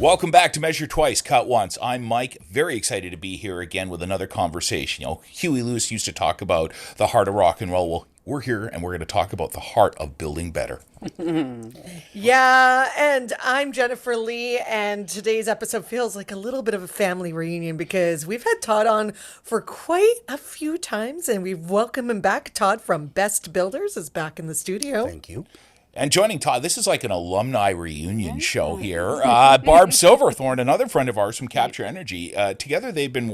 Welcome back to Measure Twice, Cut Once. I'm Mike, very excited to be here again with another conversation. You know, Huey Lewis used to talk about the heart of rock and roll. Well, we're here and we're going to talk about the heart of building better. Yeah, and I'm Jennifer Lee, and today's episode feels like a little bit of a family reunion because we've had Todd on for quite a few times, and we've welcomed him back. Todd from Best Builders is back in the studio. Thank you. And joining Todd, this is like an alumni reunion show here. Barb Silverthorn, another friend of ours from Capture Energy, together they're going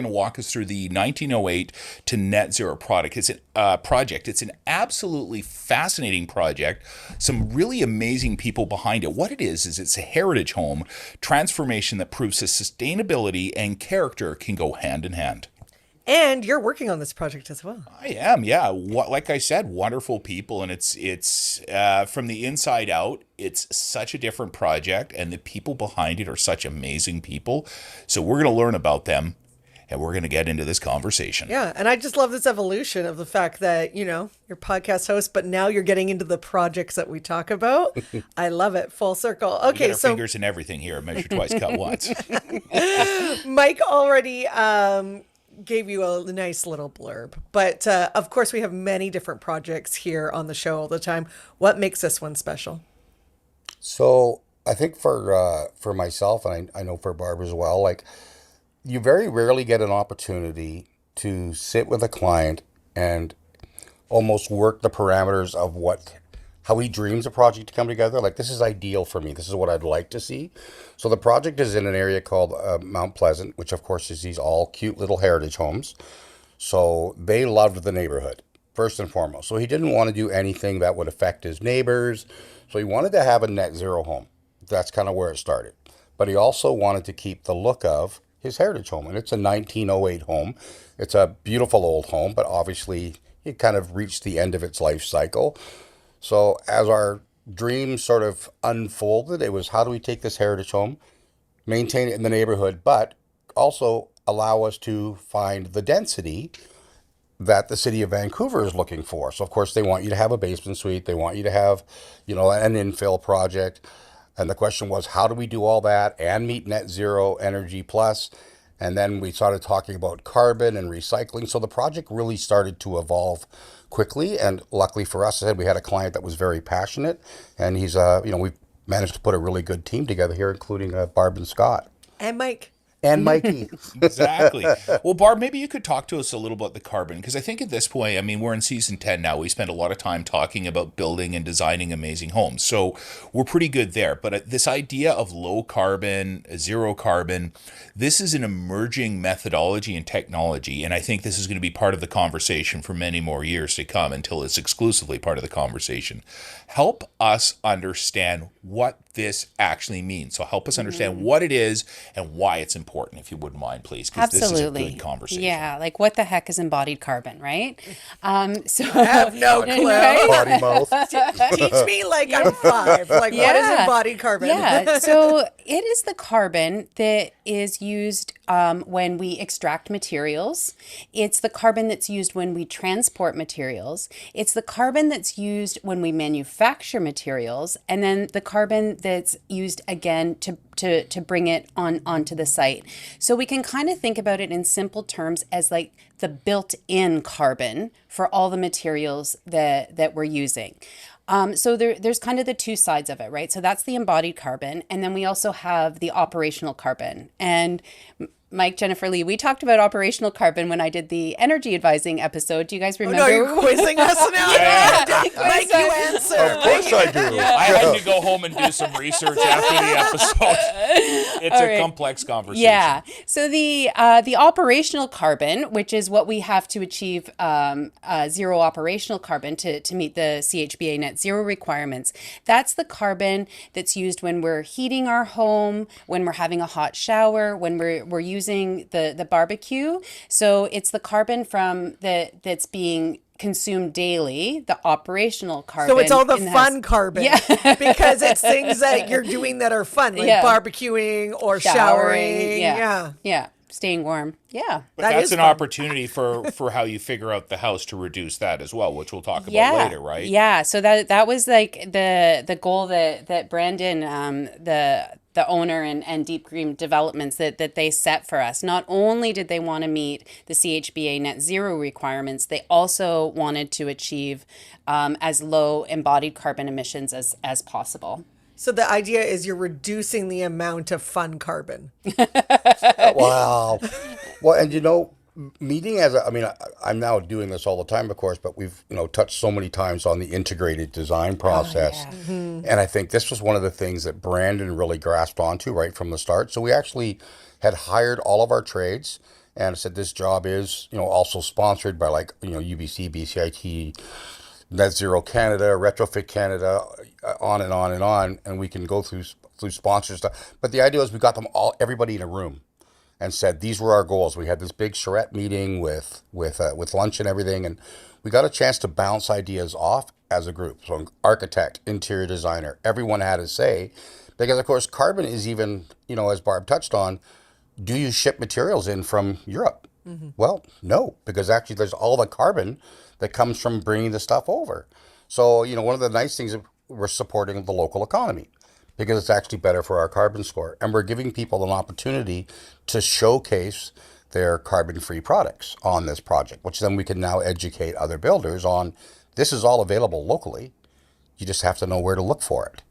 to walk us through the 1908 to net zero project. It's an absolutely fascinating project. Some really amazing people behind it. What it is it's a heritage home transformation that proves that sustainability and character can go hand in hand. And you're working on this project as well. I am, yeah. Like I said, wonderful people, and it's from the inside out. It's such a different project, and the people behind it are such amazing people. So we're going to learn about them, and we're going to get into this conversation. Yeah, and I just love this evolution of the fact that, you know, you're podcast host, but now you're getting into the projects that we talk about. I love it. Full circle. Okay, so fingers in everything here. Measure twice, cut once. Mike already gave you a nice little blurb, but of course we have many different projects here on the show all the time. What makes this one special? So I think for myself, and I know for Barb as well, like you very rarely get an opportunity to sit with a client and almost work the parameters of how he dreams a project to come together. Like, this is ideal for me. This is what I'd like to see. So the project is in an area called Mount Pleasant, which of course is these all cute little heritage homes. So they loved the neighborhood, first and foremost. So he didn't want to do anything that would affect his neighbors. So he wanted to have a net zero home. That's kind of where it started. But he also wanted to keep the look of his heritage home. And it's a 1908 home. It's a beautiful old home, but obviously it kind of reached the end of its life cycle. So as our dream sort of unfolded, it was, how do we take this heritage home, maintain it in the neighborhood, but also allow us to find the density that the city of Vancouver is looking for. So of course they want you to have a basement suite. They want you to have, you know, an infill project. And the question was, how do we do all that and meet net zero energy plus? And then we started talking about carbon and recycling. So the project really started to evolve quickly. And luckily for us, we had a client that was very passionate. And he's, we've managed to put a really good team together here, including Barb and Scott. And Mike. And Mikey. Exactly. Well, Barb, maybe you could talk to us a little about the carbon, because I think at this point, I mean, we're in season 10 now. We spend a lot of time talking about building and designing amazing homes. So we're pretty good there. But this idea of low carbon, zero carbon, this is an emerging methodology and technology. And I think this is going to be part of the conversation for many more years to come until it's exclusively part of the conversation. Help us understand what this actually means. So help us understand what it is and why it's important, if you wouldn't mind, please, because this is a good conversation. Yeah, like what the heck is embodied carbon, right? So I have no clue. Right? Potty mouth. Teach me like I'm 5. Like, what is embodied carbon? Yeah, so it is the carbon that is used when we extract materials. It's the carbon that's used when we transport materials. It's the carbon that's used when we manufacture materials, and then the carbon that's used again to bring it onto the site. So we can kind of think about it in simple terms as like the built-in carbon for all the materials that we're using. So there's kind of the two sides of it, right? So that's the embodied carbon. And then we also have the operational carbon. And Mike, Jennifer Lee, we talked about operational carbon when I did the energy advising episode. Do you guys remember? Oh, no, you're quizzing us now? Yeah. Mike, you answer. Of course I do. I had to go home and do some research after the episode. It's a complex conversation. Yeah. So the operational carbon, which is what we have to achieve zero operational carbon to meet the CHBA net zero requirements, that's the carbon that's used when we're heating our home, when we're having a hot shower, when we're using the barbecue. So it's the carbon from that's being consumed daily, the operational carbon. So it's all the fun carbon. Yeah. Because it's things that you're doing that are fun, like barbecuing or showering. Yeah. Staying warm. Yeah. But that's an opportunity for how you figure out the house to reduce that as well, which we'll talk about later, right? Yeah. So that was like the goal that Brandon, the the owner and Deep Green Developments that they set for us. Not only did they want to meet the CHBA net zero requirements, they also wanted to achieve as low embodied carbon emissions as possible. So the idea is you're reducing the amount of fun carbon. Wow. Well, and meeting I'm now doing this all the time, of course, but we've, touched so many times on the integrated design process. Oh, yeah. And I think this was one of the things that Brandon really grasped onto right from the start. So we actually had hired all of our trades and said this job is, also sponsored by UBC, BCIT, Net Zero Canada, Retrofit Canada, on and on and on. And we can go through sponsor stuff. But the idea was we got them everybody in a room and said these were our goals. We had this big charrette meeting with lunch and everything, and we got a chance to bounce ideas off as a group. So an architect, interior designer, everyone had a say, because of course carbon is even, as Barb touched on, do you ship materials in from Europe? Mm-hmm. Well, no, because actually there's all the carbon that comes from bringing the stuff over. So, one of the nice things is we're supporting the local economy, because it's actually better for our carbon score. And we're giving people an opportunity to showcase their carbon-free products on this project, which then we can now educate other builders on. This is all available locally. You just have to know where to look for it.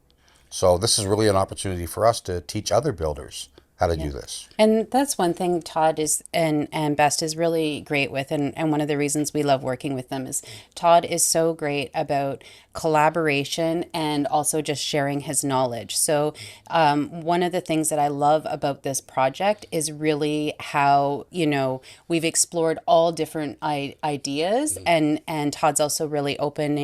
So this is really an opportunity for us to teach other builders how to do this. And that's one thing Todd is and Best is really great with, and one of the reasons we love working with them is Todd is so great about collaboration and also just sharing his knowledge. So one of the things that I love about this project is really how, we've explored all different ideas, and Todd's also really open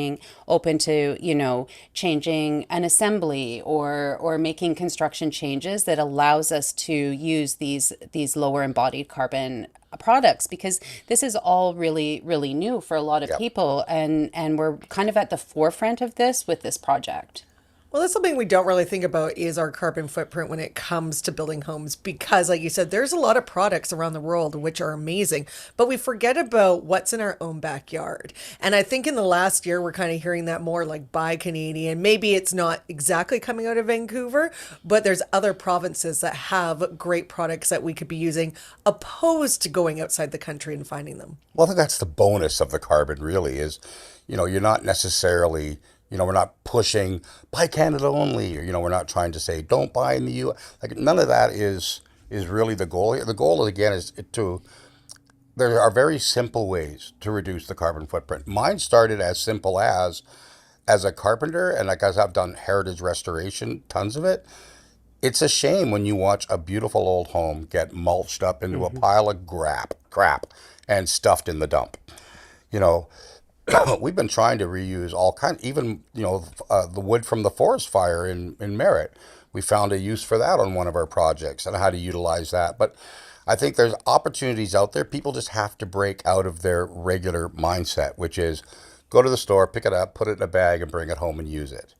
to, changing an assembly or making construction changes that allows us to use these lower embodied carbon products, because this is all really, really new for a lot of people, and we're kind of at the forefront of this with this project. Well, that's something we don't really think about is our carbon footprint when it comes to building homes, because like you said, there's a lot of products around the world which are amazing, but we forget about what's in our own backyard. And I think in the last year, we're kind of hearing that more, like buy Canadian. Maybe it's not exactly coming out of Vancouver, but there's other provinces that have great products that we could be using, opposed to going outside the country and finding them. Well, I think that's the bonus of the carbon really is, you're not necessarily, we're not pushing buy Canada only, or, we're not trying to say don't buy in the U.S. Like, none of that is really the goal here. The goal, again, is there are very simple ways to reduce the carbon footprint. Mine started as simple as a carpenter, and as I've done heritage restoration, tons of it. It's a shame when you watch a beautiful old home get mulched up into a pile of crap and stuffed in the dump. We've been trying to reuse all kinds, even, the wood from the forest fire in Merritt. We found a use for that on one of our projects and how to utilize that. But I think there's opportunities out there. People just have to break out of their regular mindset, which is go to the store, pick it up, put it in a bag, and bring it home and use it.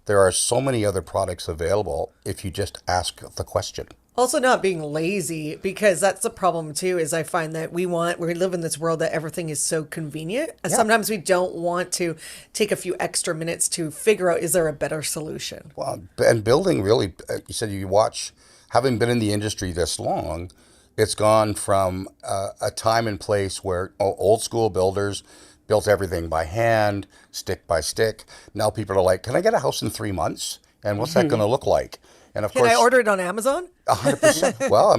There are so many other products available if you just ask the question. Also not being lazy, because that's the problem too, is I find that we live in this world that everything is so convenient. And sometimes we don't want to take a few extra minutes to figure out, is there a better solution? Well, and building really, you said you watch, having been in the industry this long, it's gone from a time and place where old school builders built everything by hand, stick by stick. Now people are like, can I get a house in 3 months? And what's that going to look like? And of course, Can I order it on Amazon? 100%. Well,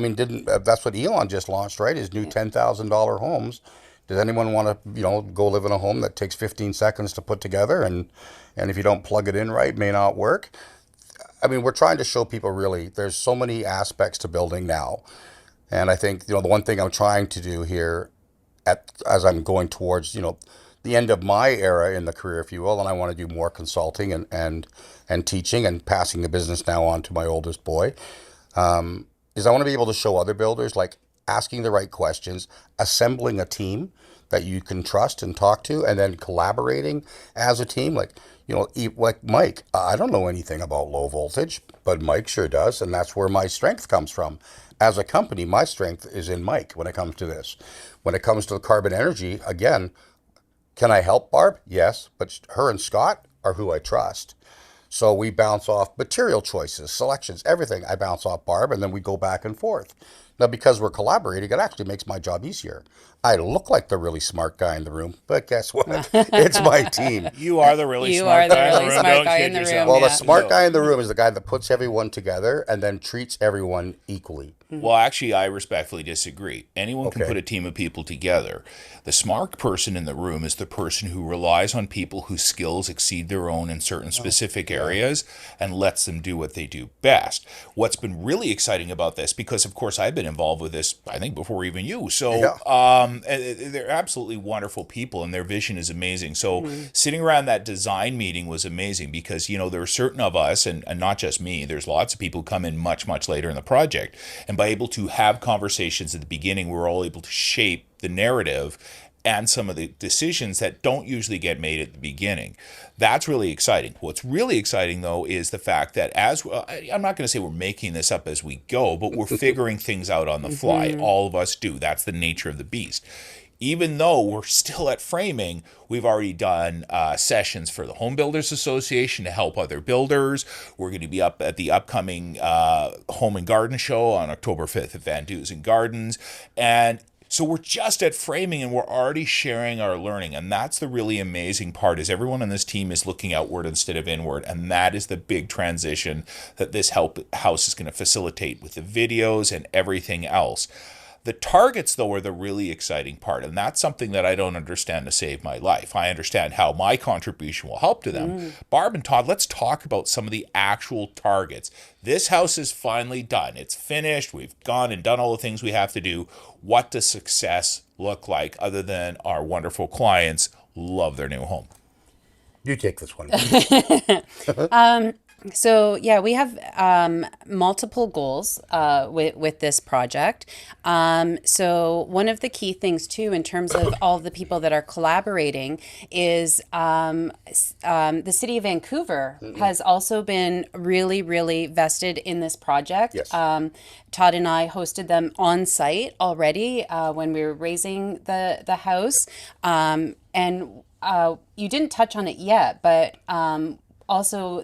that's what Elon just launched, right? His new $10,000 homes. Does anyone want to, go live in a home that takes 15 seconds to put together, and if you don't plug it in right, it may not work? We're trying to show people really there's so many aspects to building now. And I think, the one thing I'm trying to do here as I'm going towards, the end of my era in the career, if you will, and I want to do more consulting and teaching and passing the business now on to my oldest boy, is I want to be able to show other builders, like asking the right questions, assembling a team that you can trust and talk to, and then collaborating as a team. Like Mike, I don't know anything about low voltage, but Mike sure does, and that's where my strength comes from. As a company, my strength is in Mike when it comes to this. When it comes to the carbon energy, again, can I help Barb? Yes, but her and Scott are who I trust. So we bounce off material choices, selections, everything. I bounce off Barb, and then we go back and forth. Now, because we're collaborating, it actually makes my job easier. I look like the really smart guy in the room, but guess what? It's my team. You are the really You smart are the guy in really the room. smart Don't guy kid in the room, yourself. Well, the Yeah. smart guy in the room is the guy that puts everyone together and then treats everyone equally. Well, actually, I respectfully disagree. Anyone can Okay. put a team of people together. The smart person in the room is the person who relies on people whose skills exceed their own in certain specific areas and lets them do what they do best. What's been really exciting about this, because of course I've been involved with this, I think before even you. So they're absolutely wonderful people and their vision is amazing. So sitting around that design meeting was amazing because, you know, there are certain of us, and not just me, there's lots of people who come in much, much later in the project. And by able to have conversations at the beginning, we're all able to shape the narrative and some of the decisions that don't usually get made at the beginning. That's really exciting. What's really exciting, though, is the fact that I'm not going to say we're making this up as we go, but we're figuring things out on the fly. All of us do. That's the nature of the beast. Even though we're still at framing, we've already done sessions for the Home Builders Association to help other builders. We're going to be up at the upcoming Home and Garden Show on October 5th at Van Dusen Gardens. And so we're just at framing and we're already sharing our learning. And that's the really amazing part, is everyone on this team is looking outward instead of inward. And that is the big transition that this house is going to facilitate with the videos and everything else. The targets, though, are the really exciting part, and that's something that I don't understand to save my life. I understand how my contribution will help to them. Barb and Todd, let's talk about some of the actual targets. This house is finally done. It's finished. We've gone and done all the things we have to do. What does success look like other than our wonderful clients love their new home? You take this one. So yeah, we have multiple goals with this project. So one of the key things too, in terms of all the people that are collaborating, is the city of Vancouver has also been really, really vested in this project. Yes. Todd and I hosted them on site already when we were raising the house, and you didn't touch on it yet, but. Also,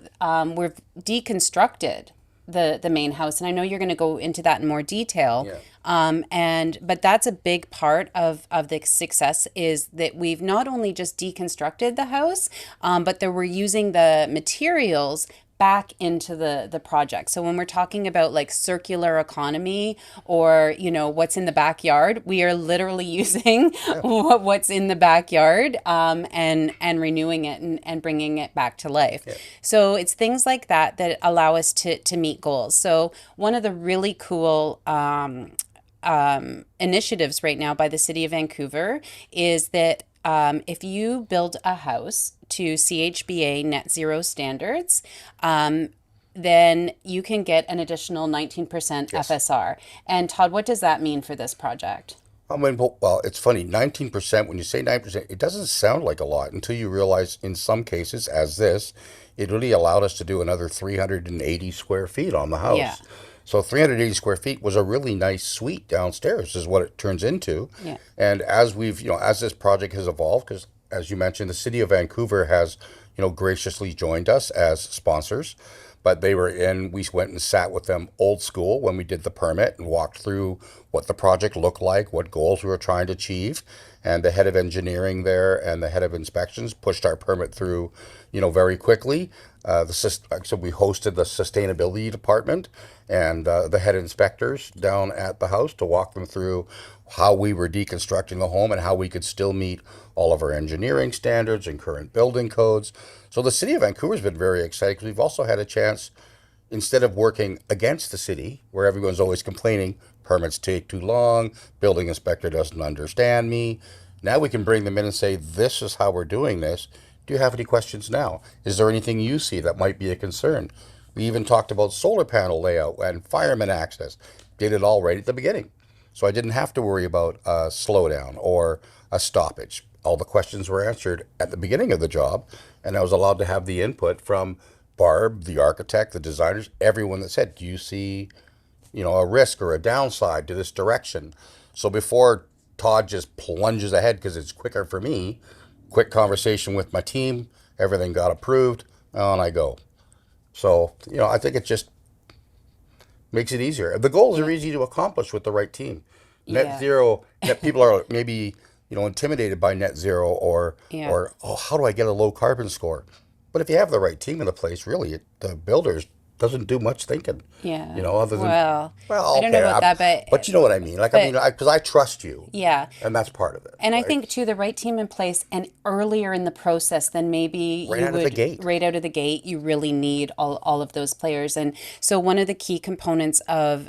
we've deconstructed the main house, and I know you're going to go into that in more detail. Yeah. But that's a big part of the success, is that we've not only just deconstructed the house, but that we're using the materials back into the project. So when we're talking about like circular economy, or, you know, what's in the backyard, we are literally using what's in the backyard and renewing it and bringing it back to life. Yeah. So it's things like that that allow us to meet goals. So one of the really cool initiatives right now by the city of Vancouver is that if you build a house to CHBA net zero standards, then you can get an additional 19% FSR. And Todd, what does that mean for this project? I mean, well, it's funny. 19%, when you say 9%, it doesn't sound like a lot until you realize in some cases, as this, it really allowed us to do another 380 square feet on the house. Yeah. So 380 square feet was a really nice suite downstairs is what it turns into. Yeah. And as as this project has evolved, because as you mentioned, the city of Vancouver has, graciously joined us as sponsors. But we went and sat with them old school when we did the permit and walked through what the project looked like, what goals we were trying to achieve. And the head of engineering there and the head of inspections pushed our permit through, very quickly. So we hosted the sustainability department and the head inspectors down at the house to walk them through how we were deconstructing the home and how we could still meet all of our engineering standards and current building codes. So the city of Vancouver has been very excited because we've also had a chance, instead of working against the city, where everyone's always complaining, permits take too long, building inspector doesn't understand me. Now we can bring them in and say, this is how we're doing this. Do you have any questions now? Is there anything you see that might be a concern? We even talked about solar panel layout and fireman access. Did it all right at the beginning. So I didn't have to worry about a slowdown or a stoppage. All the questions were answered at the beginning of the job, and I was allowed to have the input from Barb, the architect, the designers, everyone that said, do you see, a risk or a downside to this direction? So before Todd just plunges ahead because it's quicker for me, quick conversation with my team, everything got approved, on I go. So, I think it just makes it easier. The goals are easy to accomplish with the right team. Net Yeah. zero, that people are maybe, intimidated by net zero Yeah. or, oh, how do I get a low carbon score? But if you have the right team in the place, really, the builders doesn't do much thinking. Yeah. Other than, Well, well, I don't know okay, about that, but you know what I mean. Like, because I trust you. yeah. And that's part of it. And I right? think too, the right team in place and earlier in the process than maybe Right you out of the would gate. right out of the gate, you really need all of those players. And so one of the key components of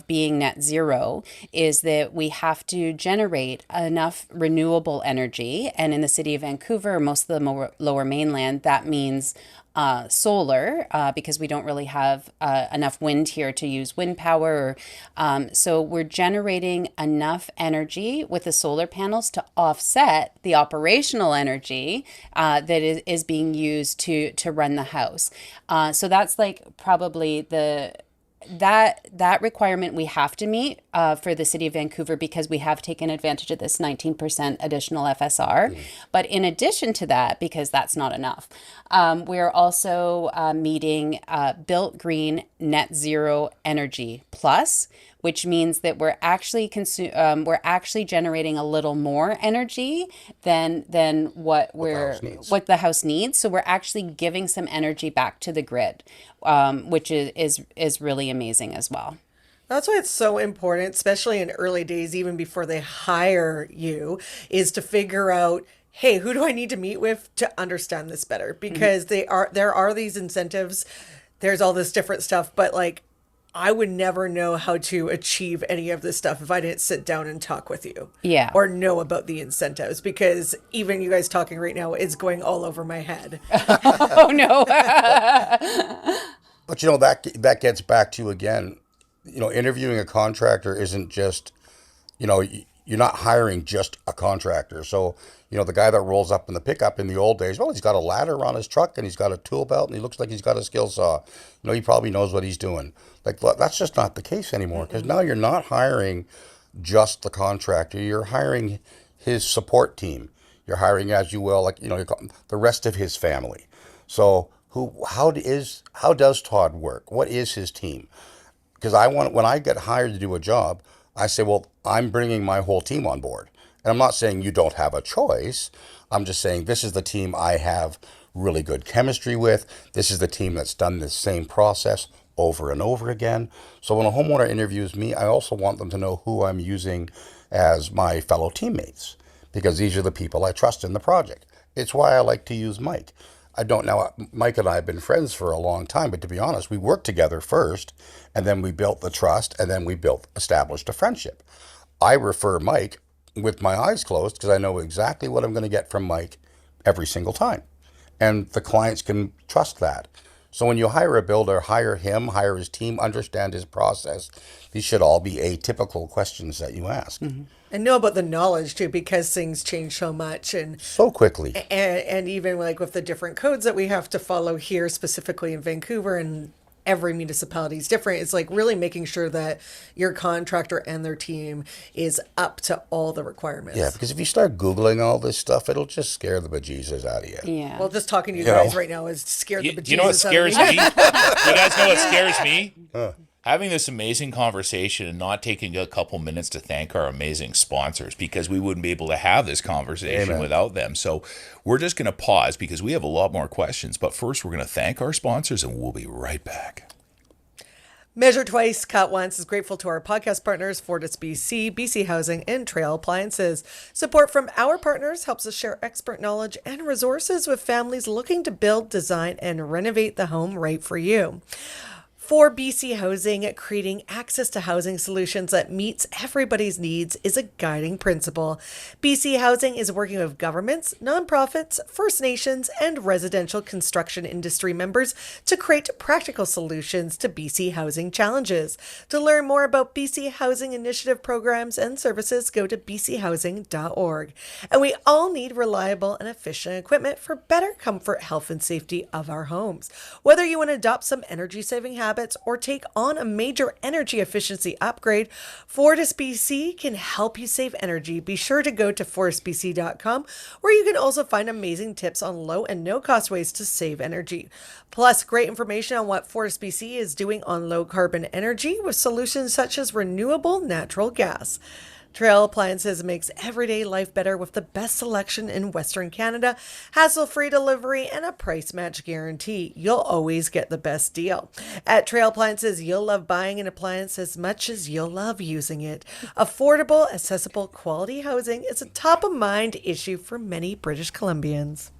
being net zero is that we have to generate enough renewable energy. And in the city of Vancouver, most of the lower mainland, that means solar, because we don't really have enough wind here to use wind power. So we're generating enough energy with the solar panels to offset the operational energy that is being used to run the house. So that's like probably that requirement we have to meet for the city of Vancouver because we have taken advantage of this 19% additional FSR. But in addition to that, because that's not enough, we're also meeting Built Green Net Zero Energy Plus, which means that we're actually generating a little more energy than what the house needs. So we're actually giving some energy back to the grid, which is really amazing as well. That's why it's so important, especially in early days, even before they hire you, is to figure out, hey, who do I need to meet with to understand this better? Because there are these incentives, there's all this different stuff, but like I would never know how to achieve any of this stuff if I didn't sit down and talk with you. Yeah. Or know about the incentives, because even you guys talking right now is going all over my head. Oh no. But that gets back to, again, interviewing a contractor isn't just, you're not hiring just a contractor. So, the guy that rolls up in the pickup in the old days, well, he's got a ladder on his truck and he's got a tool belt and he looks like he's got a skill saw. He probably knows what he's doing. Like, that's just not the case anymore, because now you're not hiring just the contractor. You're hiring his support team. You're hiring, as you will, like, the rest of his family. So how does Todd work? What is his team? Because when I get hired to do a job, I say, well, I'm bringing my whole team on board. And I'm not saying you don't have a choice. I'm just saying this is the team I have really good chemistry with. This is the team that's done this same process over and over again. So when a homeowner interviews me, I also want them to know who I'm using as my fellow teammates, because these are the people I trust in the project. It's why I like to use Mike. Mike and I have been friends for a long time, but to be honest, we worked together first, and then we built the trust, and then we established a friendship. I refer Mike with my eyes closed because I know exactly what I'm going to get from Mike every single time. And the clients can trust that. So when you hire a builder, hire him, hire his team, understand his process. These should all be atypical questions that you ask. Mm-hmm. And know about the knowledge too, because things change so much and so quickly. And even like with the different codes that we have to follow here, specifically in Vancouver, and every municipality is different. It's like really making sure that your contractor and their team is up to all the requirements. Yeah, because if you start Googling all this stuff, it'll just scare the bejesus out of you. Yeah. Well, just talking to you guys right now is scared the bejesus You know what scares out of me? You guys know what scares me? Having this amazing conversation and not taking a couple minutes to thank our amazing sponsors, because we wouldn't be able to have this conversation without them. So we're just going to pause because we have a lot more questions. But first, we're going to thank our sponsors and we'll be right back. Measure Twice, Cut Once is grateful to our podcast partners, Fortis BC, BC Housing, and Trail Appliances. Support from our partners helps us share expert knowledge and resources with families looking to build, design, and renovate the home right for you. For BC Housing, creating access to housing solutions that meets everybody's needs is a guiding principle. BC Housing is working with governments, nonprofits, First Nations, and residential construction industry members to create practical solutions to BC housing challenges. To learn more about BC Housing Initiative programs and services, go to bchousing.org. And we all need reliable and efficient equipment for better comfort, health, and safety of our homes. Whether you want to adopt some energy-saving habits habits or take on a major energy efficiency upgrade, Fortis BC can help you save energy. Be sure to go to fortisbc.com, where you can also find amazing tips on low and no cost ways to save energy. Plus, great information on what Fortis BC is doing on low carbon energy with solutions such as renewable natural gas. Trail Appliances makes everyday life better with the best selection in Western Canada, hassle-free delivery, and a price match guarantee. You'll always get the best deal. At Trail Appliances, you'll love buying an appliance as much as you'll love using it. Affordable, accessible, quality housing is a top-of-mind issue for many British Columbians.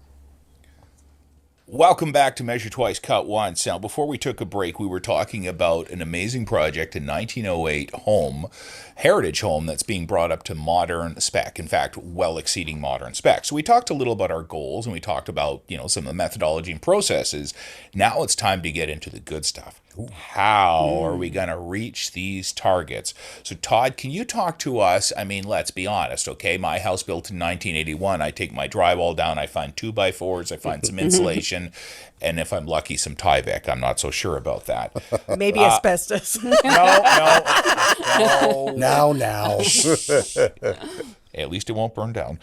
Welcome back to Measure Twice, Cut Once. Now, before we took a break, we were talking about an amazing project, a 1908 home, heritage home that's being brought up to modern spec. In fact, well exceeding modern spec. So we talked a little about our goals and we talked about, some of the methodology and processes. Now it's time to get into the good stuff. How are we going to reach these targets? So, Todd, can you talk to us? I mean, let's be honest, okay? My house built in 1981. I take my drywall down. I find 2x4s. I find some insulation. And if I'm lucky, some Tyvek. I'm not so sure about that. Maybe asbestos. No. Now. At least it won't burn down.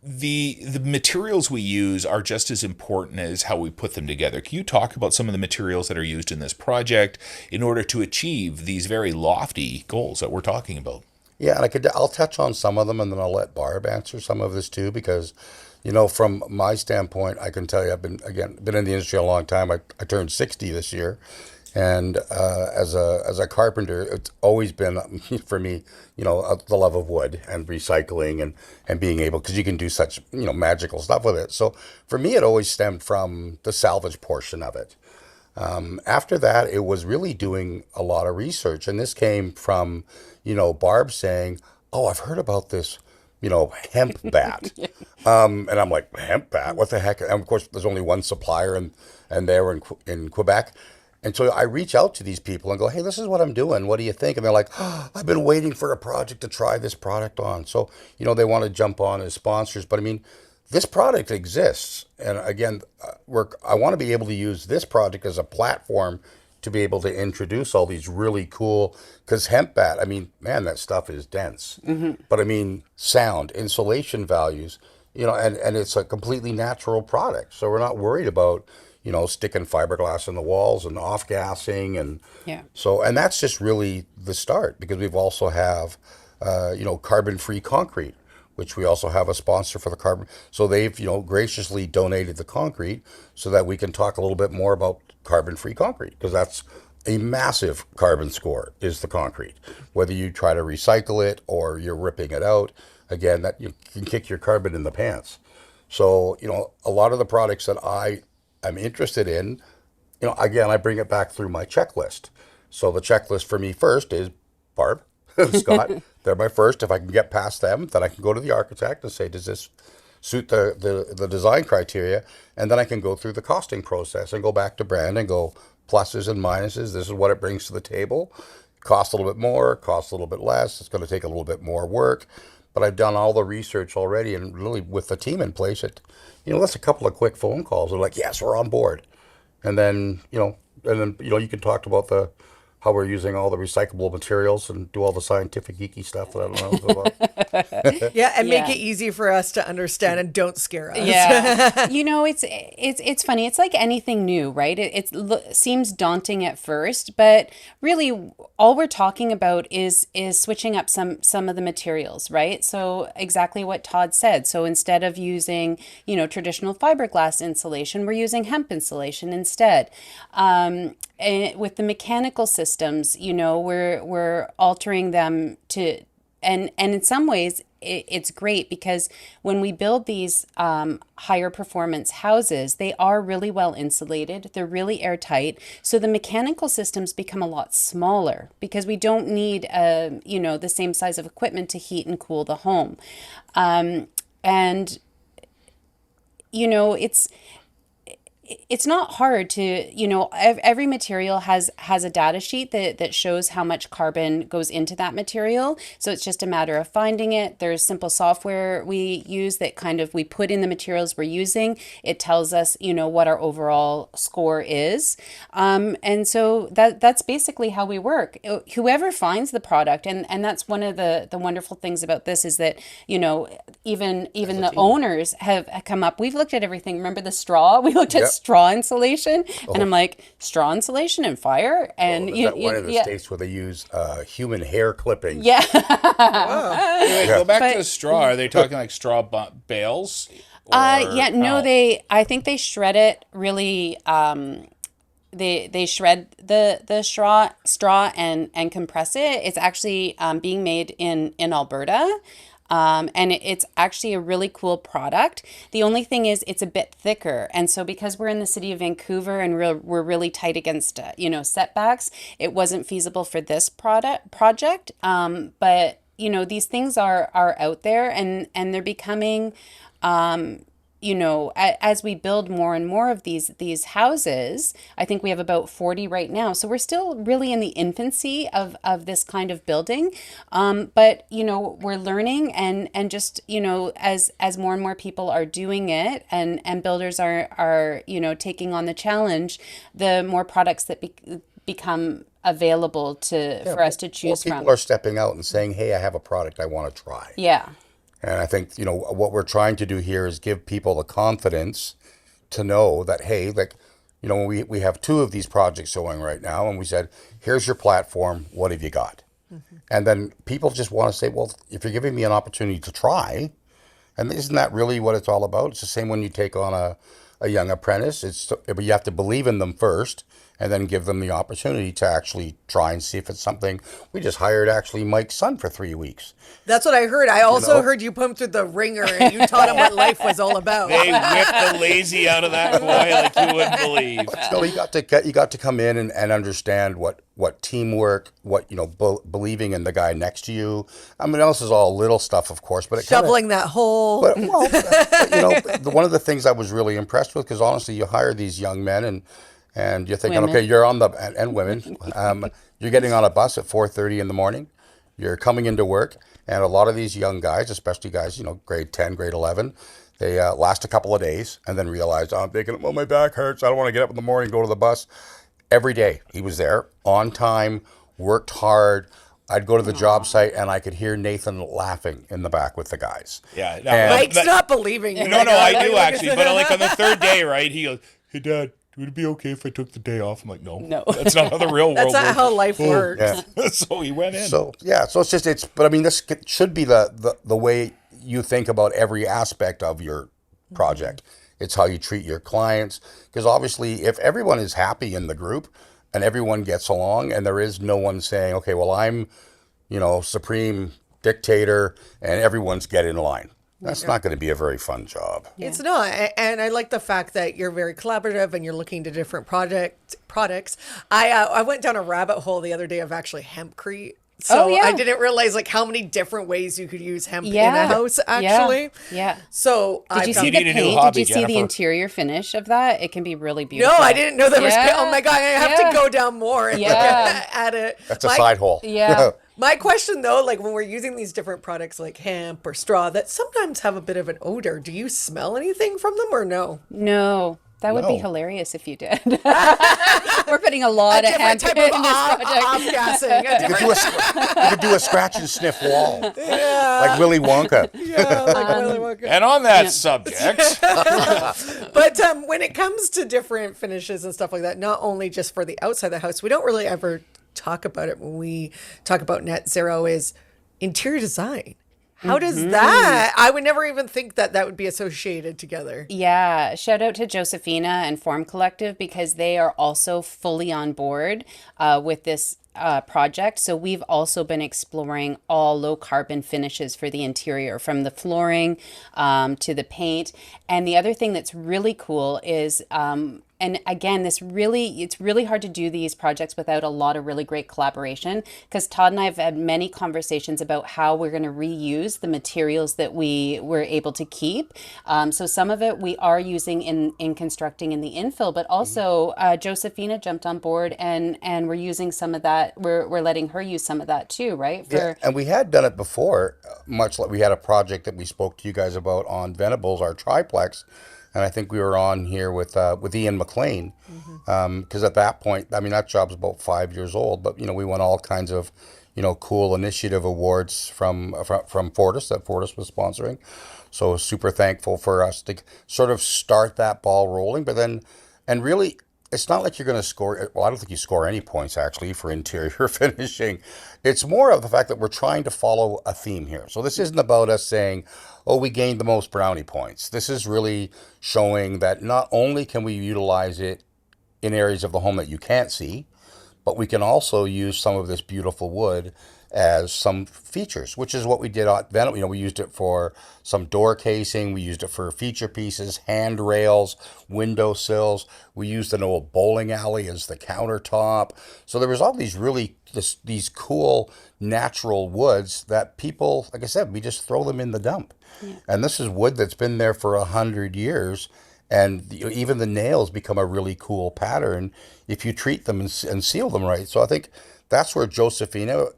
The materials we use are just as important as how we put them together. Can you talk about some of the materials that are used in this project in order to achieve these very lofty goals that we're talking about? Yeah, and I'll touch on some of them, and then I'll let Barb answer some of this too, because, from my standpoint, I can tell you I've been in the industry a long time. I turned 60 this year, and as a carpenter, it's always been for me, the love of wood and recycling and being able, because you can do such magical stuff with it. So for me, it always stemmed from the salvage portion of it. After that, it was really doing a lot of research, and this came from Barb saying, "Oh, I've heard about this, hemp bat," and I'm like, "Hemp bat? What the heck?" And of course, there's only one supplier, and they were in Quebec. And so I reach out to these people and go, "Hey, this is what I'm doing. What do you think?" And they're like, "Oh, I've been waiting for a project to try this product on." So, they want to jump on as sponsors. But I mean, this product exists. And again, I want to be able to use this project as a platform to be able to introduce all these really cool, because hemp bat, I mean, man, that stuff is dense. Mm-hmm. But I mean, sound, insulation values, and it's a completely natural product. So we're not worried about sticking fiberglass in the walls and off-gassing. And and that's just really the start, because we've also have, carbon-free concrete, which we also have a sponsor for the carbon. So they've, graciously donated the concrete so that we can talk a little bit more about carbon-free concrete, because that's a massive carbon score is the concrete. Whether you try to recycle it or you're ripping it out, again, that you can kick your carbon in the pants. So, a lot of the products that I'm interested in, again, I bring it back through my checklist. So the checklist for me first is Barb, Scott, they're my first. If I can get past them, then I can go to the architect and say, does this suit the design criteria? And then I can go through the costing process and go back to brand and go pluses and minuses. This is what it brings to the table. Costs a little bit more, costs a little bit less. It's going to take a little bit more work. But I've done all the research already, and really with the team in place, that's a couple of quick phone calls. They're like, yes, we're on board. And then, you can talk about how we're using all the recyclable materials and do all the scientific geeky stuff that I don't know about. Yeah, and make it easy for us to understand and don't scare us. Yeah. It's funny. It's like anything new, right? It seems daunting at first, but really all we're talking about is switching up some of the materials, right? So exactly what Todd said. So instead of using, traditional fiberglass insulation, we're using hemp insulation instead. And with the mechanical systems, we're altering them to, and in some ways it's great, because when we build these higher performance houses, they are really well insulated. They're really airtight. So the mechanical systems become a lot smaller, because we don't need, the same size of equipment to heat and cool the home. it's not hard to, every material has a data sheet that shows how much carbon goes into that material. So it's just a matter of finding it. There's simple software we use that kind of we put in the materials we're using. It tells us, what our overall score is. And so that's basically how we work. Whoever finds the product, and that's one of the wonderful things about this is that, even the owners have come up. We've looked at everything. Remember the straw? We looked at straw insulation, and I'm like, straw insulation and fire, and Is that one of the states where they use human hair clippings? Yeah. Anyway, go back to the straw. Are they talking like straw bales? Yeah, no, I think they shred it really. They shred the straw and compress it. It's actually being made in Alberta. And it's actually a really cool product. The only thing is it's a bit thicker. And so because we're in the city of Vancouver and we're really tight against, setbacks, it wasn't feasible for this project. But, these things are out there and they're becoming, as we build more and more of these houses. I think we have about 40 right now. So we're still really in the infancy of this kind of building. But, we're learning and just, as more and more people are doing it and builders are taking on the challenge, the more products that become available for us to choose from. People are stepping out and saying, hey, I have a product I want to try. Yeah. And I think, what we're trying to do here is give people the confidence to know that, hey, we have 2 of these projects going right now, and we said, here's your platform, what have you got? Mm-hmm. And then people just want to say, well, if you're giving me an opportunity to try, and isn't that really what it's all about? It's the same when you take on a young apprentice. You have to believe in them first, and then give them the opportunity to actually try and see if it's something. We just hired actually Mike's son for 3 weeks. That's what I heard. I also heard you put him through the ringer and you taught him what life was all about. They whipped the lazy out of that boy like you wouldn't believe. So you got to come in and understand what teamwork, what believing in the guy next to you. I mean, else is all little stuff, of course, but shoveling that hole. But one of the things I was really impressed with, because honestly, you hire these young men and you're thinking, Women. okay, you're on and women, you're getting on a bus at 4:30 in the morning. You're coming into work, and a lot of these young guys, especially guys, grade 10, grade 11, they last a couple of days and then realize, I'm thinking, well, my back hurts. I don't want to get up in the morning, go to the bus. Every day he was there on time, worked hard. I'd go to the job site and I could hear Nathan laughing in the back with the guys. Yeah. Mike's not believing you. No, I do actually. But like on the 3rd day, right, he goes, hey, Dad, would it be okay if I took the day off? I'm like, no. That's not how the real world works. That's not how life works. Yeah. So he went in. So but I mean, this should be the way you think about every aspect of your project. It's how you treat your clients. Because obviously, if everyone is happy in the group and everyone gets along and there is no one saying, okay, well, I'm, supreme dictator and everyone's getting in line. That's not going to be a very fun job. Yeah. It's not. And I like the fact that you're very collaborative and you're looking to different products. I went down a rabbit hole the other day of actually hempcrete. So I didn't realize how many different ways you could use hemp in a house, actually. Yeah. So did you see the paint? Did you see the interior finish of that? It can be really beautiful. No, I didn't know there was paint. Oh my God, I have to go down more and add it. That's a side hole. Yeah. My question though, when we're using these different products like hemp or straw that sometimes have a bit of an odor, do you smell anything from them or no? No. That would be hilarious if you did. We're putting a lot of hemp in this project. Off-gassing. You could do a scratch and sniff wall. Like Willy Wonka. Yeah, like Willy Wonka. And on that subject. But when it comes to different finishes and stuff like that, not only just for the outside of the house, we don't really ever talk about it when we talk about net zero is interior design. How does that? I would never even think that would be associated together. Yeah. Shout out to Josephina and Form Collective because they are also fully on board with this project. So we've also been exploring all low carbon finishes for the interior, from the flooring to the paint. And the other thing that's really cool is, and again, it's really hard to do these projects without a lot of really great collaboration, because Todd and I have had many conversations about how we're going to reuse the materials that we were able to keep. So some of it we are using in constructing in the infill, but also Josephina jumped on board, and we're using some of that. We're letting her use some of that too, right? Yeah, and we had done it before, much like we had a project that we spoke to you guys about on Venables, our triplex, and I think we were on here with Ian McLean, because at that point, I mean, that job's about 5 years old, but we won all kinds of cool initiative awards from Fortis that Fortis was sponsoring. So super thankful for us to sort of start that ball rolling, but then and really. It's not like you're going to score. Well, I don't think you score any points actually for interior finishing. It's more of the fact that we're trying to follow a theme here. So this isn't about us saying, oh, we gained the most brownie points. This is really showing that not only can we utilize it in areas of the home that you can't see, but we can also use some of this beautiful wood as some features, which is what we did on Venom. We used it for some door casing. We used it for feature pieces, handrails, window sills. We used an old bowling alley as the countertop. So there was all these these cool natural woods that people, like I said, we just throw them in the dump. Yeah. And this is wood that's been there for 100 years. And even the nails become a really cool pattern if you treat them and seal them right. So I think that's where Josephina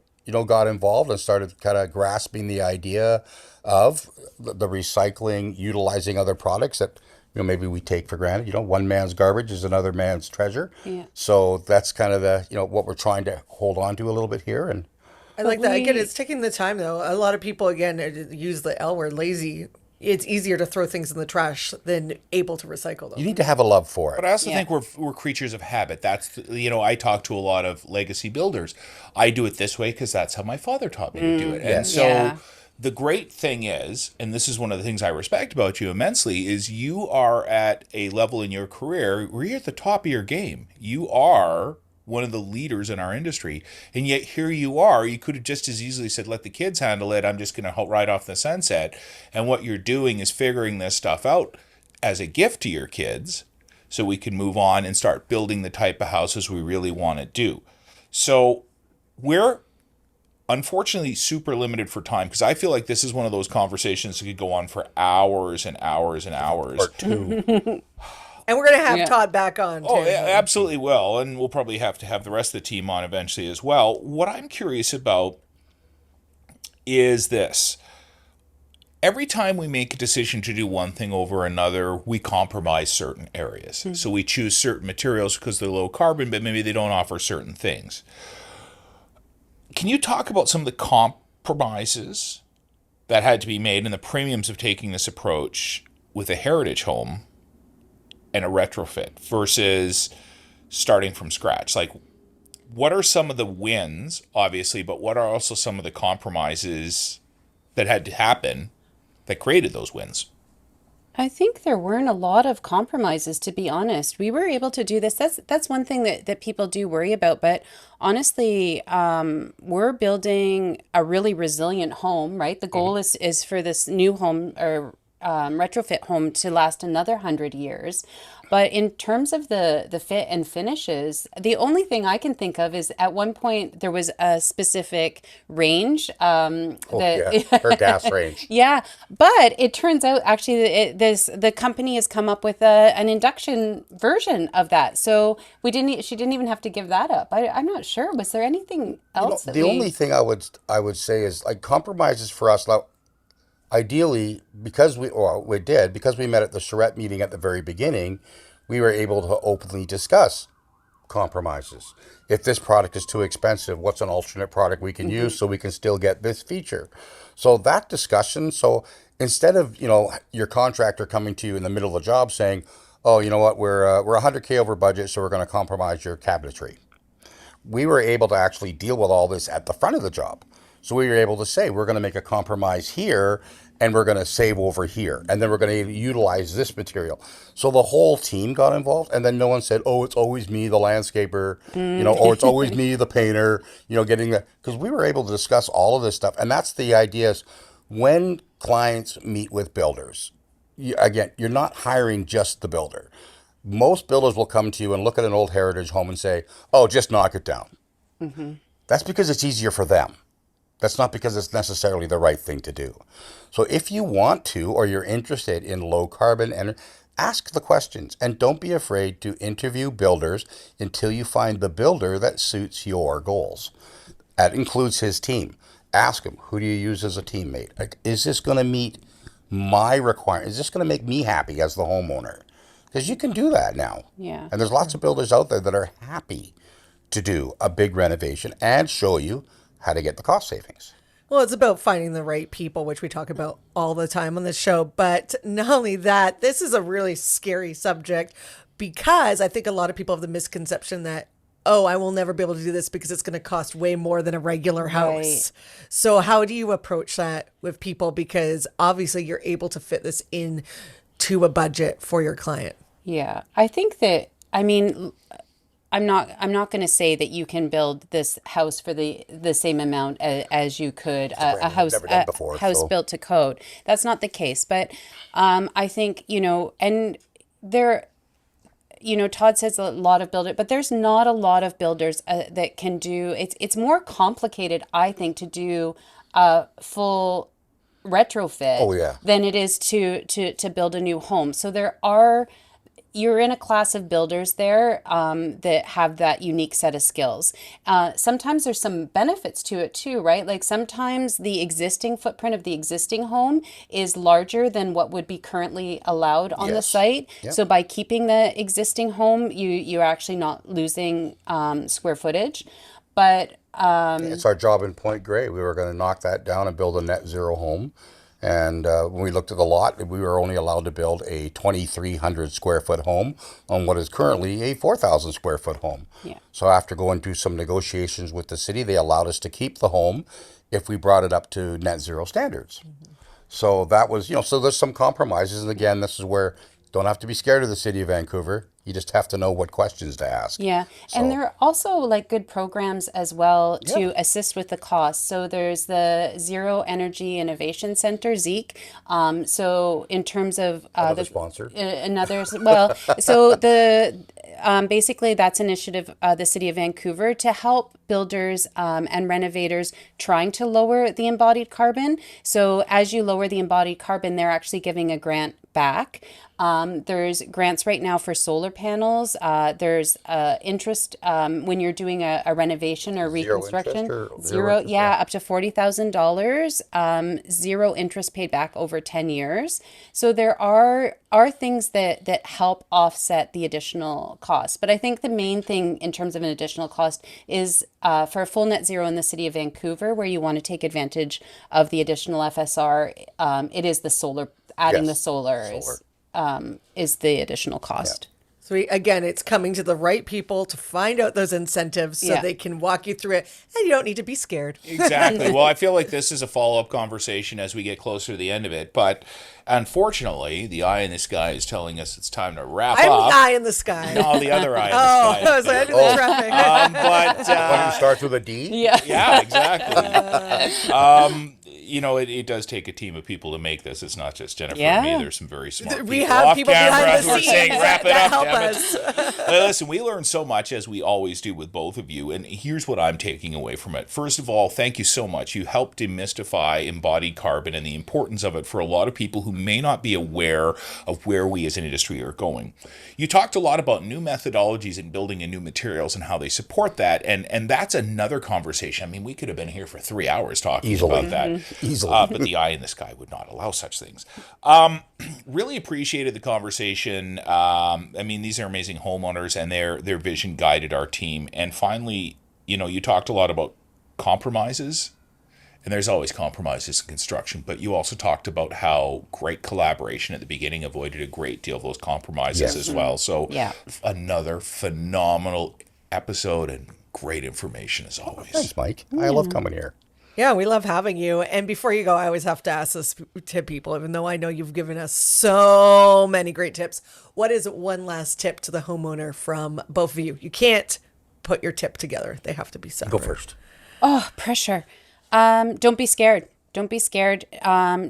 got involved and started kind of grasping the idea of the recycling, utilizing other products that maybe we take for granted. One man's garbage is another man's treasure. Yeah. So that's kind of the what we're trying to hold on to a little bit here. And I like that. Again, it's taking the time though. A lot of people again use the L word, lazy. It's easier to throw things in the trash than able to recycle them. You need to have a love for it. But I also think we're creatures of habit. That's I talk to a lot of legacy builders. I do it this way because that's how my father taught me to do it. And so the great thing is, and this is one of the things I respect about you immensely, is you are at a level in your career where you're at the top of your game. You are one of the leaders in our industry, and yet here you are. You could have just as easily said, let the kids handle it, I'm just going to ride off the sunset. And what you're doing is figuring this stuff out as a gift to your kids so we can move on and start building the type of houses we really want to do. So we're unfortunately super limited for time, because I feel like this is one of those conversations that could go on for hours and hours and hours. Or two. And we're going to have Todd back on, too. Oh, yeah, absolutely will. And we'll probably have to have the rest of the team on eventually as well. What I'm curious about is this. Every time we make a decision to do one thing over another, we compromise certain areas. Mm-hmm. So we choose certain materials because they're low carbon, but maybe they don't offer certain things. Can you talk about some of the compromises that had to be made and the premiums of taking this approach with a heritage home and a retrofit versus starting from scratch? Like, what are some of the wins, obviously, but what are also some of the compromises that had to happen that created those wins? I think there weren't a lot of compromises, to be honest. We were able to do this. That's one thing that people do worry about. But honestly, we're building a really resilient home, right? The goal is for this new home or retrofit home to last another 100 years. But in terms of the fit and finishes, the only thing I can think of is at one point there was a specific range. Her gas range. Yeah, but it turns out actually the company has come up with an induction version of that. So she didn't even have to give that up. I'm not sure. Was there anything else? The only thing I would say is like compromises for us. Like, ideally, because we met at the charrette meeting at the very beginning, we were able to openly discuss compromises. If this product is too expensive, what's an alternate product we can use so we can still get this feature? So that discussion, so instead of, your contractor coming to you in the middle of the job saying, oh, you know what, we're $100K over budget, so we're going to compromise your cabinetry. We were able to actually deal with all this at the front of the job. So we were able to say, we're going to make a compromise here, and we're going to save over here, and then we're going to utilize this material. So the whole team got involved, and then no one said, "Oh, it's always me, the landscaper," or "It's always me, the painter," getting that, because we were able to discuss all of this stuff, and that's the idea. Is when clients meet with builders, again, you're not hiring just the builder. Most builders will come to you and look at an old heritage home and say, "Oh, just knock it down." That's because it's easier for them. That's not because it's necessarily the right thing to do. So if you want to, or you're interested in low carbon energy, ask the questions, and don't be afraid to interview builders until you find the builder that suits your goals. That includes his team. Ask him, who do you use as a teammate? Like, is this going to meet my requirements? Is this going to make me happy as the homeowner? Because you can do that now. Yeah. And there's lots of builders out there that are happy to do a big renovation and show you how to get the cost savings. Well, it's about finding the right people, which we talk about all the time on this show. But not only that, this is a really scary subject, because I think a lot of people have the misconception that, oh, I will never be able to do this because it's going to cost way more than a regular house. Right. So how do you approach that with people? Because obviously you're able to fit this in to a budget for your client. Yeah, I think that, I mean, I'm not going to say that you can build this house for the same amount as you could a house built to code. That's not the case. But I think, and there, Todd says a lot of builders, but there's not a lot of builders that can do, it's more complicated, I think, to do a full retrofit than it is to build a new home. So you're in a class of builders there that have that unique set of skills. Sometimes there's some benefits to it too, right? Like sometimes the existing footprint of the existing home is larger than what would be currently allowed on the site. Yep. So by keeping the existing home, you're actually not losing square footage. But it's our job in Point Grey. We were going to knock that down and build a net zero home. And when we looked at the lot, we were only allowed to build a 2,300 square foot home on what is currently a 4,000 square foot home. Yeah. So after going through some negotiations with the city, they allowed us to keep the home if we brought it up to net zero standards. Mm-hmm. So that was, so there's some compromises. And again, this is where you don't have to be scared of the city of Vancouver. You just have to know what questions to ask. Yeah. So. And there are also like good programs as well to assist with the cost. So there's the Zero Energy Innovation Center, ZEEC. So in terms of another sponsor. So basically that's an initiative the city of Vancouver to help builders and renovators trying to lower the embodied carbon. So as you lower the embodied carbon, they're actually giving a grant back. There's grants right now for solar panels. There's interest when you're doing a renovation or reconstruction. Zero interest, up to $40,000. Zero interest paid back over 10 years. So there are things that help offset the additional cost. But I think the main thing in terms of an additional cost is for a full net zero in the city of Vancouver, where you want to take advantage of the additional FSR. It is the solar. Adding the solar is the additional cost. Yeah. So again, it's coming to the right people to find out those incentives so they can walk you through it, and you don't need to be scared. Exactly. Well, I feel like this is a follow-up conversation as we get closer to the end of it, but unfortunately, the eye in the sky is telling us it's time to wrap up. I'm the eye in the sky. No, the other eye in the sky. I was like, the traffic. But it starts with a D? Yeah, exactly. It does take a team of people to make this. It's not just Jennifer and me. There's some very smart people. We have people behind the who are saying, wrap it up, help damn us. it. Listen, we learn so much, as we always do with both of you, and here's what I'm taking away from it. First of all, thank you so much. You helped demystify embodied carbon and the importance of it for a lot of people who may not be aware of where we as an industry are going. You talked a lot about new methodologies in building and new materials and how they support that, and that's another conversation. I mean, we could have been here for 3 hours talking about that. Easily. But the eye in the sky would not allow such things. Really appreciated the conversation. These are amazing homeowners, and their vision guided our team. And finally, you talked a lot about compromises, and there's always compromises in construction, but you also talked about how great collaboration at the beginning avoided a great deal of those compromises as well. So another phenomenal episode and great information as always. Thanks, Mike. I love coming here. Yeah, we love having you. And before you go, I always have to ask this to people, even though I know you've given us so many great tips. What is one last tip to the homeowner from both of you? You can't put your tip together. They have to be separate. Go first. Oh, pressure. Don't be scared. Don't be scared.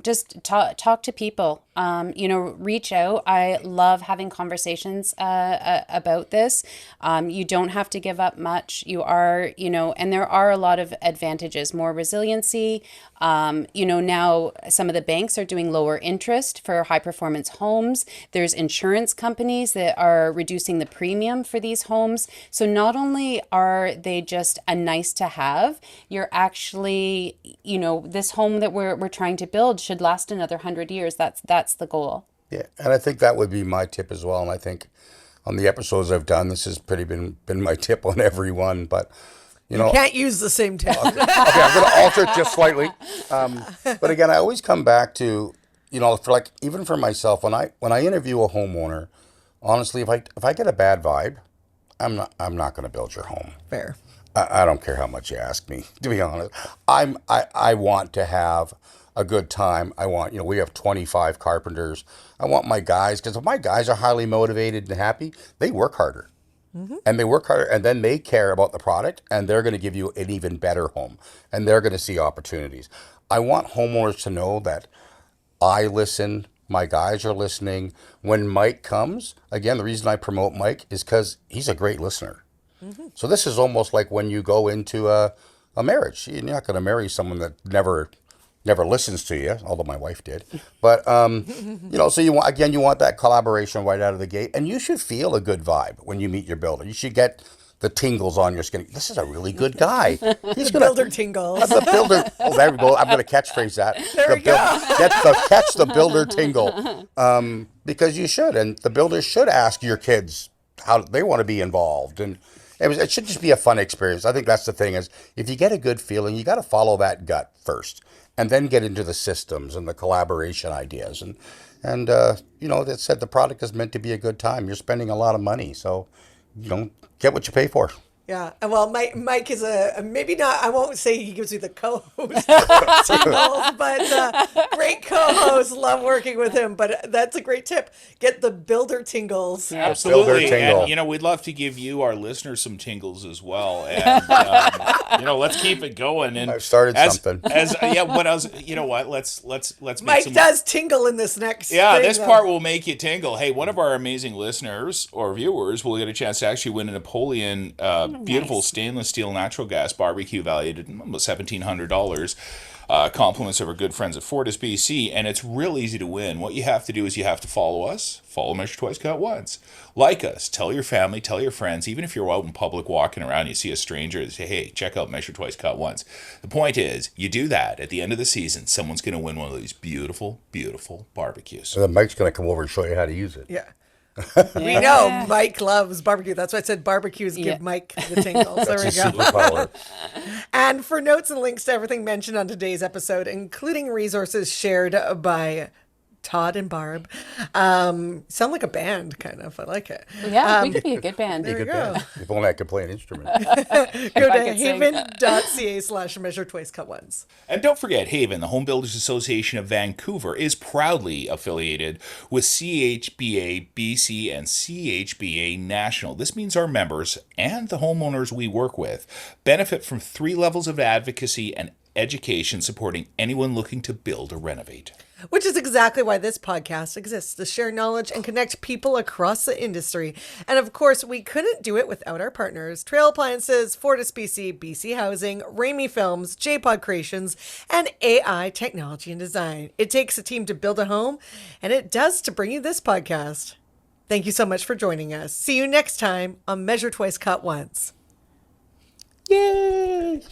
Just talk to people. Reach out. I love having conversations about this. You don't have to give up much. You are, and there are a lot of advantages, more resiliency. Now some of the banks are doing lower interest for high performance homes. There's insurance companies that are reducing the premium for these homes. So not only are they just a nice to have, you're actually, this home that we're trying to build should last another 100 years. That's the goal. Yeah, and I think that would be my tip as well. And I think on the episodes I've done, this has pretty been my tip on every one. But you can't use the same tip. Okay, I'm going to alter it just slightly. But again, I always come back to, even for myself, when I interview a homeowner, honestly, if I get a bad vibe, I'm not going to build your home. Fair. I don't care how much you ask me, to be honest. I want to have a good time. I want, we have 25 carpenters. I want my guys, because if my guys are highly motivated and happy, they work harder. Mm-hmm. And they work harder, and then they care about the product, and they're going to give you an even better home, and they're going to see opportunities. I want homeowners to know that I listen, my guys are listening. When Mike comes, again, the reason I promote Mike is because he's a great listener. Mm-hmm. So this is almost like when you go into a marriage. You're not going to marry someone that never listens to you, although my wife did. But, so you want that collaboration right out of the gate. And you should feel a good vibe when you meet your builder. You should get the tingles on your skin. This is a really good guy. He's gonna builder tingles. The builder. Oh, there we go. I'm going to catchphrase that. There we go. Catch the builder tingle. Because you should. And the builders should ask your kids how they want to be involved. And it should just be a fun experience. I think that's the thing is, if you get a good feeling, you got to follow that gut first. And then get into the systems and the collaboration ideas. And that said, the product is meant to be a good time. You're spending a lot of money. So, get what you pay for. Yeah. Well, Mike is maybe not, I won't say he gives you the co-host, but great co-host. Love working with him. But that's a great tip. Get the builder tingles. Absolutely. Builder tingle. And, we'd love to give you, our listeners, some tingles as well. And, let's keep it going. And I've started something. What else? You know what? Let's make Mike does tingle in this next thing, this part will make you tingle. Hey, one of our amazing listeners or viewers will get a chance to actually win a Napoleon beautiful stainless steel natural gas barbecue valued at almost $1,700. Compliments of our good friends at Fortis BC, and it's real easy to win. What you have to do is you have to follow us, follow Measure Twice, Cut Once. Like us, tell your family, tell your friends, even if you're out in public walking around, you see a stranger, say, hey, check out Measure Twice, Cut Once. The point is, you do that, at the end of the season, someone's going to win one of these beautiful, beautiful barbecues. So then Mike's going to come over and show you how to use it. Yeah. We know Mike loves barbecue. That's why I said barbecues give Mike the tingles. There we go. And for notes and links to everything mentioned on today's episode, including resources shared by Todd and Barb, sound like a band, kind of. I like it. Yeah, we could be a good band. There you go. If only I could play an instrument. Go to havan.ca/measure twice cut once. And don't forget, Havan, the Home Builders Association of Vancouver, is proudly affiliated with CHBA BC and CHBA National. This means our members and the homeowners we work with benefit from 3 levels of advocacy and education supporting anyone looking to build or renovate. Which is exactly why this podcast exists, to share knowledge and connect people across the industry. And of course, we couldn't do it without our partners, Trail Appliances, Fortis BC, BC Housing, Ramey Films, JPod Creations, and AI Technology and Design. It takes a team to build a home, and it does to bring you this podcast. Thank you so much for joining us. See you next time on Measure Twice, Cut Once. Yay!